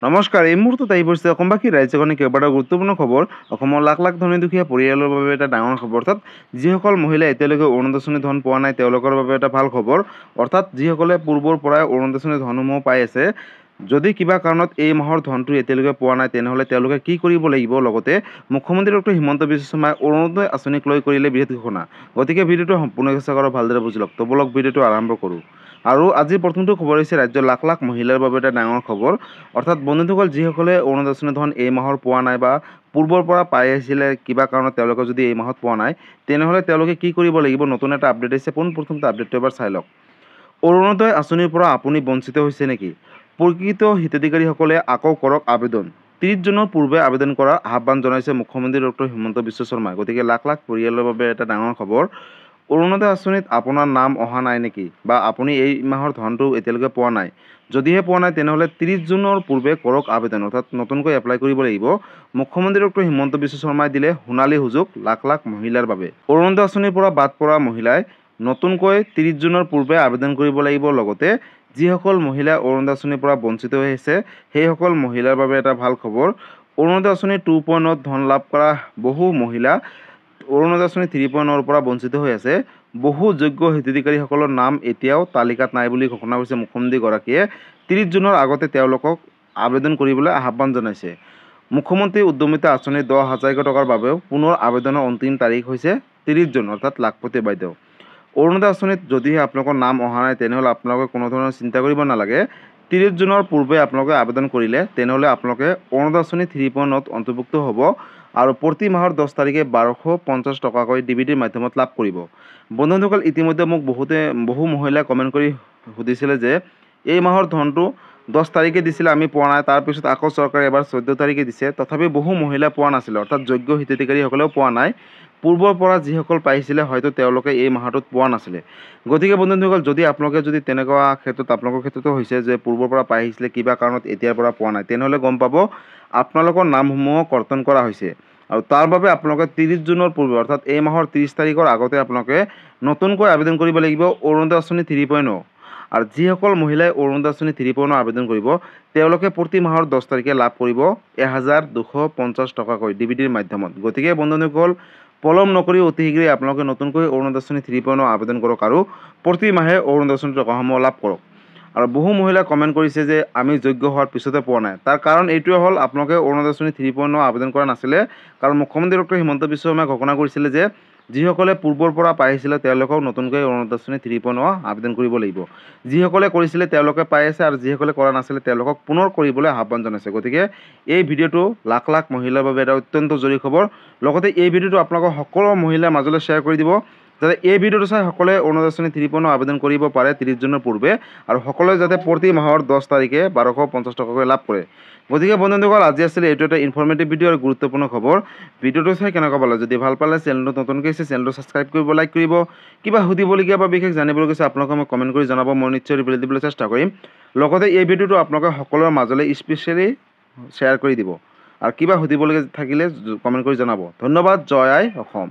নমস্কাৰ। এই মুহূৰ্তত আহি পৰিছে অসমবাসী ৰাজ্যখনে কেইবাটাও গুৰুত্বপূৰ্ণ খবৰ। অসমৰ লাখ লাখ ধনী দুখীয়া পৰিয়ালৰ বাবে এটা ডাঙৰ খবৰ। অৰ্থাৎ যিসকল মহিলাই এতিয়ালৈকে অৰুণোদয় ধন পোৱা নাই তেওঁলোকৰ বাবে এটা ভাল খবৰ। অৰ্থাৎ যিসকলে পূৰ্বৰ পৰাই অৰুণোদয় ধনসমূহ পাই আছে, যদি কিবা কাৰণত এই মাহৰ ধনটো এতিয়ালৈকে পোৱা নাই তেনেহ'লে তেওঁলোকে কি কৰিব লাগিব। লগতে মুখ্যমন্ত্ৰী ডক্টৰ হিমন্ত বিশ্ব শৰ্মাই অৰুণোদয় আঁচনিক লৈ কৰিলে বৃহৎ ঘোষণা। গতিকে ভিডিঅ'টো সম্পূৰ্ণ চেষ্টা কৰক, ভালদৰে বুজি লওক। তো বলক ভিডিঅ'টো আৰম্ভ কৰোঁ। আৰু আজিৰ প্ৰথমটো খবৰ হৈছে ৰাজ্যৰ লাখ লাখ মহিলাৰ বাবে এটা ডাঙৰ খবৰ। অৰ্থাৎ বন্ধুসকল, যিসকলে অৰুণোদয় ধন এই মাহৰ পোৱা নাই বা পূৰ্বৰ পৰা পাই আহিছিলে, কিবা কাৰণত তেওঁলোকে যদি এই মাহত পোৱা নাই তেনেহ'লে তেওঁলোকে কি কৰিব লাগিব। নতুন এটা আপডেট আহিছে। পোনপ্ৰথমতে আপডেটটো এবাৰ চাই লওক। অৰুণোদয় আঁচনিৰ পৰা আপুনি বঞ্চিত হৈছে নেকি? প্ৰকৃত হিতাধিকাৰীসকলে আকৌ কৰক আবেদন। 30 জুনৰ পূৰ্বে আবেদন কৰাৰ আহ্বান জনাইছে মুখ্যমন্ত্ৰী ডক্টৰ হিমন্ত বিশ্ব শৰ্মাই। গতিকে লাখ লাখ পৰিয়ালৰ বাবে এটা ডাঙৰ খবৰ। অৰুণোদয় আঁচনিত আপোনাৰ নাম অহা নাই নেকি, বা আপুনি এই মাহৰ ধনটো এতিয়ালৈকে পোৱা নাই? যদিহে পোৱা নাই তেনেহ'লে 30 জুনৰ পূৰ্বে কৰক আবেদন। অৰ্থাৎ নতুনকৈ এপ্লাই কৰিব লাগিব। মুখ্যমন্ত্ৰী ডক্টৰ হিমন্ত বিশ্ব শৰ্মাই দিলে সোণালী সুযোগ লাখ লাখ মহিলাৰ বাবে। অৰুণোদয় আঁচনিৰ পৰা বাদ পৰা মহিলাই নতুনকৈ 30 জুনৰ পূৰ্বে আবেদন কৰিব লাগিব। লগতে যিসকল মহিলা অৰুণোদয় আঁচনিৰ পৰা বঞ্চিত হৈ আছে সেইসকল মহিলাৰ বাবে এটা ভাল খবৰ। অৰুণোদয় আঁচনি 2.0 ধন লাভ কৰা বহু মহিলা অৰুণোদয় আঁচনি 3.0 পৰা বঞ্চিত হৈ আছে। বহু যোগ্য হিতাধিকাৰীসকলৰ নাম এতিয়াও তালিকাত নাই বুলি ঘোষণা কৰিছে মুখ্যমন্ত্ৰীগৰাকীয়ে। 30 জুনৰ আগতে তেওঁলোকক আবেদন কৰিবলৈ আহ্বান জনাইছে। মুখ্যমন্ত্ৰী উদ্যমিতা আঁচনি 10,000 টকাৰ বাবেও পুনৰ আবেদনৰ অন্তিম তাৰিখ হৈছে 30 জুন, অৰ্থাৎ লাখপতি বাইদেউ। অৰুণোদয় আঁচনিত যদিহে আপোনালোকৰ নাম অহা নাই তেনেহ'লে আপোনালোকে কোনো ধৰণৰ চিন্তা কৰিব নালাগে। 30 জুনৰ পূৰ্বে আপোনালোকে আবেদন কৰিলে তেনেহ'লে আপোনালোকে অৰুণোদয় আঁচনি 3.0 অন্তৰ্ভুক্ত হ'ব আৰু প্ৰতি মাহৰ 10 তাৰিখে 1250 টকাকৈ ডিবিটিৰ মাধ্যমত লাভ কৰিব। বন্ধুসকল, ইতিমধ্যে মোক বহু মহিলাই কমেণ্ট কৰি সুধিছিলে যে এই মাহৰ ধনটো 10 তাৰিখে দিছিলে, আমি পোৱা নাই। তাৰপিছত আকৌ চৰকাৰে এবাৰ 14 তাৰিখে দিছে, তথাপি বহু মহিলাই পোৱা নাছিলে। অৰ্থাৎ যোগ্য হিতাধিকাৰীসকলেও পোৱা নাই। পূৰ্বৰ পৰা যিসকল পাইছিলে হয়তো তেওঁলোকে এই মাহটোত পোৱা নাছিলে। গতিকে বন্ধুসকল, যদি আপোনালোকে তেনেকুৱা ক্ষেত্ৰত আপোনালোকৰ ক্ষেত্ৰতো হৈছে যে পূৰ্বৰ পৰা পাই আহিছিলে, কিবা কাৰণত এতিয়াৰ পৰা পোৱা নাই, তেনেহ'লে গম পাব আপোনালোকৰ নামসমূহ কৰ্তন কৰা হৈছে। আৰু তাৰ বাবে আপোনালোকে 30 জুনৰ পূৰ্বে অৰ্থাৎ এই মাহৰ 30 তাৰিখৰ আগতে আপোনালোকে নতুনকৈ আবেদন কৰিব লাগিব অৰুণোদয় আঁচনি 3.0। আৰু যিসকল মহিলাই অৰুণোদয় আঁচনি 3.0 আবেদন কৰিব তেওঁলোকে প্ৰতি মাহৰ 10 তাৰিখে লাভ কৰিব 1250 টকাকৈ ডিবিটিৰ মাধ্যমত। গতিকে বন্ধুসকল, পলম নকৰি অতি শীঘ্ৰেই আপোনালোকে নতুনকৈ অৰুণোদয় আঁচনি 3.0 আবেদন কৰক আৰু প্ৰতি মাহে অৰুণোদয় আঁচনিৰ টকাসমূহ লাভ কৰক। আৰু বহু মহিলাই কমেণ্ট কৰিছে যে আমি যোগ্য হোৱাৰ পিছতে পোৱা নাই। তাৰ কাৰণ এইটোৱে হ'ল আপোনালোকে অৰুণোদয় আঁচনি 3.0 আবেদন কৰা নাছিলে। কাৰণ মুখ্যমন্ত্ৰী ডক্টৰ হিমন্ত বিশ্ব শৰ্মাই ঘোষণা কৰিছিলে যে যিসকলে পূৰ্বৰ পৰা পাই আহিছিলে তেওঁলোকেও নতুনকৈ অৰুণোদয় আঁচনি 3.0 আবেদন কৰিব লাগিব। যিসকলে কৰিছিলে তেওঁলোকে পাই আছে আৰু যিসকলে কৰা নাছিলে তেওঁলোকক পুনৰ কৰিবলৈ আহ্বান জনাইছে। গতিকে এই ভিডিঅ'টো লাখ লাখ মহিলাৰ বাবে এটা অত্যন্ত জৰুৰী খবৰ। লগতে এই ভিডিঅ'টো আপোনালোকৰ সকলো মহিলাৰ মাজলৈ শ্বেয়াৰ কৰি দিব, যাতে এই ভিডিঅ'টো চাই সকলোৱে অৰুণোদয় আঁচনি 3.0 আবেদন কৰিব পাৰে 30 জুনৰ পূৰ্বে, আৰু সকলোৱে যাতে প্ৰতি মাহৰ 10 তাৰিখে 1250 টকাকৈ লাভ কৰে। গতিকে বন্ধুসকল, আজি আছিলে এইটো এটা ইনফৰ্মেটিভ ভিডিঅ' আৰু গুৰুত্বপূৰ্ণ খবৰ। ভিডিঅ'টো চাই কেনেকুৱা পালে? যদি ভাল পালে চেনেলটো নতুনকৈ আছে চেনেলটো ছাবস্ক্ৰাইব কৰিব, লাইক কৰিব। কিবা সুধিবলগীয়া বা বিশেষ জানিবলগীয়া আছে আপোনালোকে মোক কমেণ্ট কৰি জনাব, মই নিশ্চয় ৰিপ্লাই দিবলৈ চেষ্টা কৰিম। লগতে এই ভিডিঅ'টো আপোনালোকে সকলোৰে মাজলৈ স্পেচিয়েলি শ্বেয়াৰ কৰি দিব। আৰু কিবা সুধিবলগীয়া থাকিলে কমেণ্ট কৰি জনাব। ধন্যবাদ। জয় আই অসম।